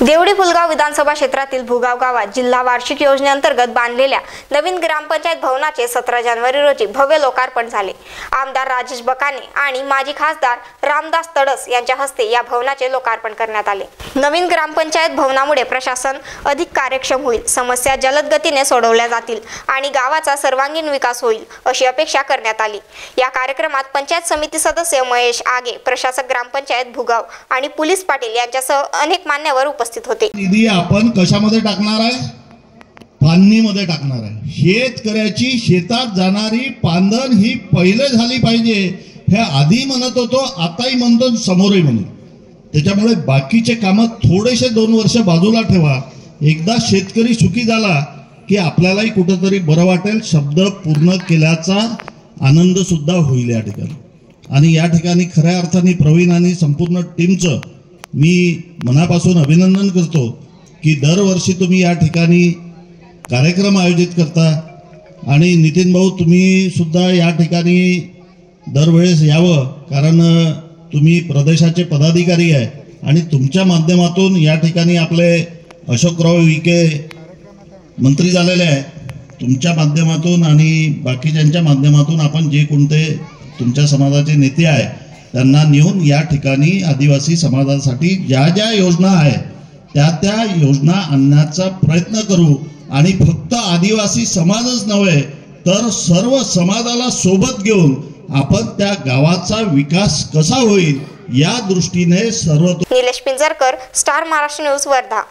देवडी फुलगाव विधानसभा क्षेत्रातील भुगाव गावात जिल्हा वार्षिक योजनेअंतर्गत बांधलेल्या नवीन ग्रामपंचायत भवनाचे 17 जानेवारी रोजी भव्य लोकार्पण झाले। आमदार राजेश बकाने आणि माजी खासदार रामदास तडस यांच्या हस्ते या भवनाचे लोकार्पण करण्यात आले। नवीन ग्रामपंचायत भवनामुळे प्रशासन अधिक कार्यक्षम होईल, समस्या जलद गतीने सोडवल्या जातील आणि गावाचा सर्वांगीण विकास होईल अशी अपेक्षा करण्यात आली। या कार्यक्रमात पंचायत समिती सदस्य महेश आगे, प्रशासक ग्रामपंचायत भुगाव आणि पोलीस पाटील यांच्यासह अनेक मान्यवर उपस्थित होते। निधी आपण कशामध्ये टाकणार आहे? पाणीमध्ये टाकणार आहे। शेतकऱ्याची शेतात जाणारी पांदण ही पहिले झाली पाहिजे हे आधी म्हणत होतो, आताही म्हणतो, समोरही म्हणतो। त्याच्यामुळे बाकीचे काम थोडेसे 2 वर्ष बाजूला ठेवा। एकदा शेतकरी सुखी झाला की आपल्यालाही कुठेतरी बरं वाटेल, शब्द पूर्ण केल्याचा आनंद सुद्धा होईल या ठिकाणी। आणि या ठिकाणी खऱ्या अर्थाने प्रवीण आणि संपूर्ण टीमचं मी मनापासून अभिनंदन करतो की दरवर्षी तुम्ही या ठिकाणी कार्यक्रम आयोजित करता आणि नितीन भाऊ तुम्ही सुद्धा या ठिकाणी दरवेळेस यावं, कारण तुम्ही प्रदेशाचे पदाधिकारी आहे आणि तुमच्या माध्यमातून या ठिकाणी आपले अशोकराव विखे मंत्री झालेले आहे। तुमच्या माध्यमातून आणि बाकीच्यांच्या माध्यमातून आपण जे कोणते तुमच्या समाजाचे नेते आहे त्यांना नेऊन या ठिकाणी आदिवासी समाजासाठी ज्या ज्या योजना आहे त्या योजना आणण्याचा प्रयत्न करू आणि फक्त आदिवासी समाजच नव्हे तर सर्व समाजाला सोबत घेऊन आपण त्या गावाचा विकास कसा होईल या दृष्टीने सर्व। Nilesh Pinjarkar, star Maharashtra news, Wardha.